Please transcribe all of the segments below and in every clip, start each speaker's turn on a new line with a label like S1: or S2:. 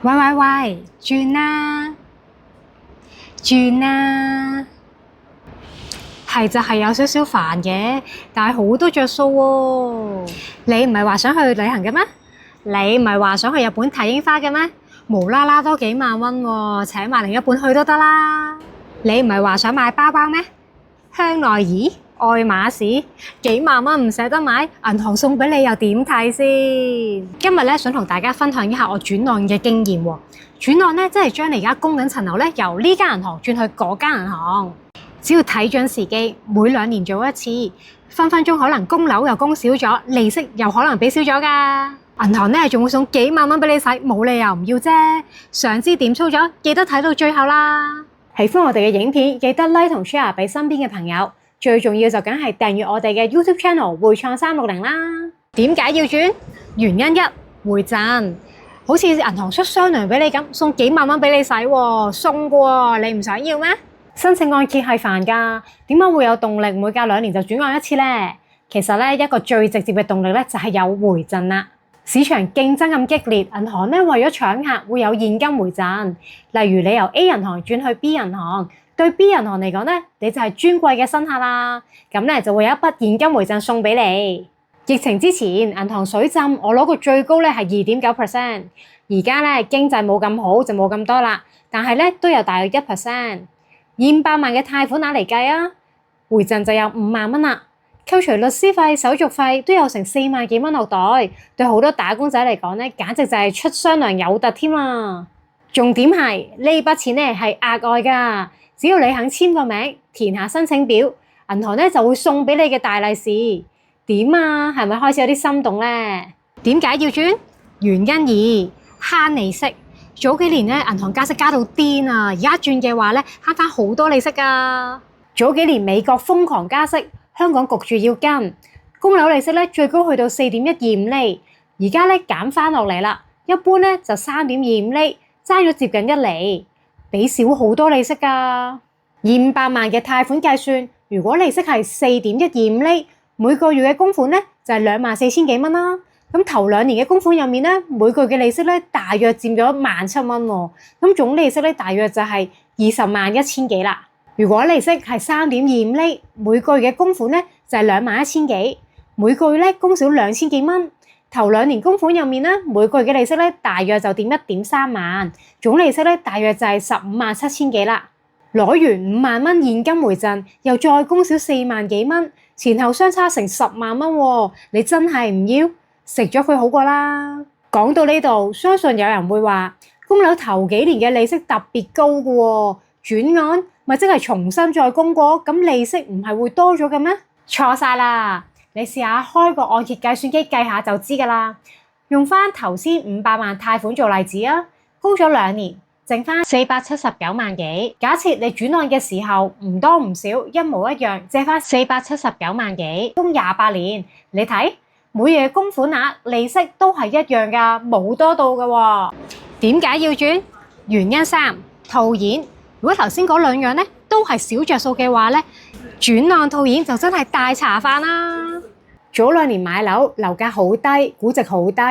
S1: 喂喂喂，轉啦，轉啦，係就係有少少煩嘅，但係好多着數喎。你唔係話想去旅行嘅咩？你唔係話想去日本睇櫻花嘅咩？無啦啦多幾萬蚊喎，請埋另一半去都得啦。你唔係話想買包包咩？香奈兒、愛馬仕，幾萬蚊唔捨得買，銀行送俾你又點睇先？今日咧想同大家分享一下我轉按嘅經驗喎。轉按咧，即係將你而家供緊層樓咧，由呢間銀行轉去嗰間銀行。只要睇準時機，每2年做一次，分分鐘可能供樓又供少咗，利息又可能俾少咗㗎。銀行咧仲會送幾萬蚊俾你使，冇理由唔要啫。想知點操作，記得睇到最後啦。喜歡我哋嘅影片，記得 like 同 share 俾身邊嘅朋友。最重要就梗係訂閱我哋嘅 YouTube Channel 匯創360啦。點解要轉？原因一，回贈。好似銀行出雙糧俾你咁，送幾萬蚊俾你使喎，送嘅喎，你唔想要咩？申請按揭係煩㗎，點解會有動力每隔2年就轉按一次呢？其實咧，一個最直接嘅動力咧就係有回贈啦。市場競爭咁激烈，銀行咧為咗搶客會有現金回贈。例如你由 A 銀行轉去 B 銀行，對 B 銀行嚟講咧，你就係尊貴嘅新客啦。咁咧就會有一筆現金回贈送俾你。疫情之前，銀行水浸，我攞過最高咧係2.9%。而家咧經濟冇咁好，就冇咁多啦。但係咧都有大約1%。以500萬嘅貸款額嚟計啊，回贈就有5萬蚊啦。扣除律師費、手續費都有成4萬幾蚊落袋。對好多打工仔嚟講咧，簡直就係出雙糧有突添啊！重點係呢筆錢咧係額外㗎，只要你肯簽個名，填下申請表，銀行咧就會送俾你嘅大利是。點啊？係咪開始有啲心動咧？點解要轉？原因二，慳利息。早幾年咧，銀行加息加到癲啊！而家轉嘅話咧，慳翻好多利息㗎。早幾年美國瘋狂加息，香港焗住要跟，供樓利息咧最高去到4.125厘，而家咧減翻落嚟啦，一般咧就3.25厘，爭咗接近1厘，俾少好多利息㗎。以500萬嘅貸款計算，如果利息係4.125厘，每個月嘅供款咧就係24,000幾蚊啦。咁頭2年嘅供款入面咧，每個月嘅利息咧大約佔咗17,000蚊喎。咁總利息咧大約就係201,000幾啦。如果利息係3.25厘，每個月嘅供款咧就係21,000幾，每個月咧供少2,000幾蚊。頭2年供款入面咧，每個月嘅利息咧大約就佔1.3萬，總利息咧大約就係157,000幾啦。攞完5萬蚊現金回贈，又再供少4萬幾蚊，前後相差成10萬蚊喎。你真係唔要？食咗佢好過啦。講到呢度，相信有人會話，供樓頭幾年嘅利息特別高嘅喎，轉按咪即係重新再供過，咁利息唔係會多咗嘅咩？錯晒啦！你試下開個按揭計算機計下就知㗎啦。用翻頭先500萬貸款做例子啊，供咗2年，剩翻479萬幾。假設你轉按嘅時候唔多唔少，一模一樣，借翻479萬幾，供28年，你睇。每月供款額、利息都係一樣㗎，冇多到㗎喎。點解要轉？原因3，套現。如果頭先嗰2樣咧都係少着數嘅話咧，轉按套現就真係大茶飯啦。早2年買樓，樓價好低，估值好低。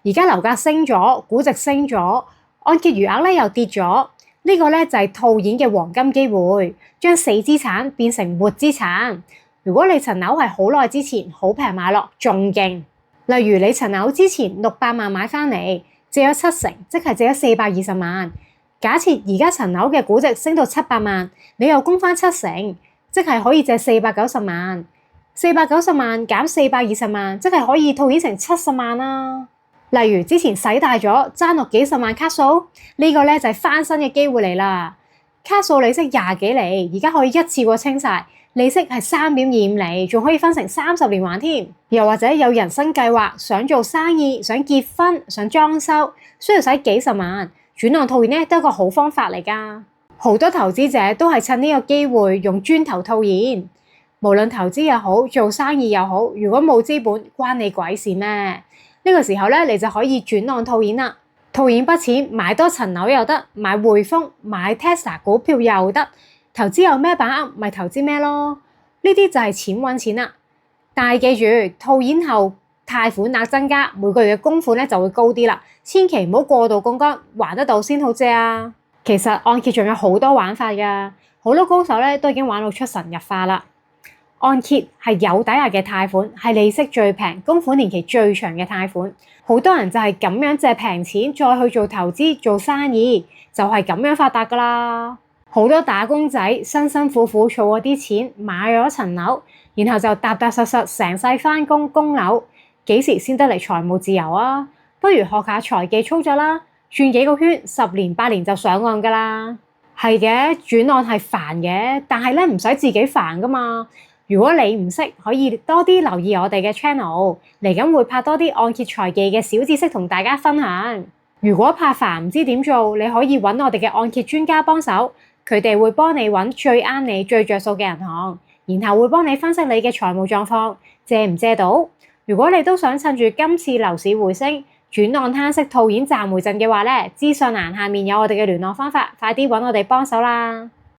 S1: 而家樓價升咗，估值升咗，按揭餘額咧又跌咗。呢個咧就係套現嘅黃金機會，將死資產變成活資產。如果你層樓係好耐之前好平買落，仲勁。例如你層樓之前600萬買翻嚟，借咗70%，即係借咗420萬。假設而家層樓嘅估值升到700萬，你又供翻70%，即係可以借490萬。490萬減420萬，即係可以套現成70萬啦。例如之前使大咗，爭落幾十萬卡數，呢個咧就係翻身嘅機會嚟啦。卡數利息20幾厘，而家可以一次過清晒。利息係3.25厘，仲可以分成30年還添。又或者有人生計劃，想做生意、想結婚、想裝修，需要使幾十萬，轉按套現咧都係一個好方法嚟㗎。好多投資者都係趁呢個機會用磚頭套現。無論投資又好，做生意又好，如果冇資本，關你鬼事咩？呢個時候咧，你就可以轉按套現啦。套現筆錢買多層樓又得，買匯豐、買 Tesla 股票又得。投資有咩把握，咪投資咩咯？呢啲就係錢揾錢啦。但係記住，套現後貸款額增加，每個月嘅供款咧就會高啲啦。千祈唔好過度槓桿，還得到先好借啊！其實按揭仲有好多玩法㗎，好多高手咧都已經玩到出神入化啦。按揭係有抵押嘅貸款，係利息最平、供款年期最長嘅貸款。好多人就係咁樣借平錢，再去做投資、做生意，就係咁樣發達㗎啦。好多打工仔辛辛苦苦儲嗰啲錢，買咗層樓，然後就踏踏實實成世返工供樓，幾時先得嚟財務自由啊？不如學下財技操作啦，轉幾個圈，10年8年就上岸㗎啦。係嘅，轉案係煩嘅，但係咧唔使自己煩㗎嘛。如果你唔識，可以多啲留意我哋嘅 channel，嚟緊會拍多啲按揭財技嘅小知識同大家分享。如果怕煩唔知點做，你可以揾我哋嘅按揭專家幫手，佢哋會幫你揾最啱你、最着數嘅銀行，然後會幫你分析你嘅財務狀況，借唔借到。如果你都想趁住今次樓市回升，轉按攤息套現賺回贈嘅話咧，資訊欄下面有我哋嘅聯絡方法，快啲揾我哋幫手啦！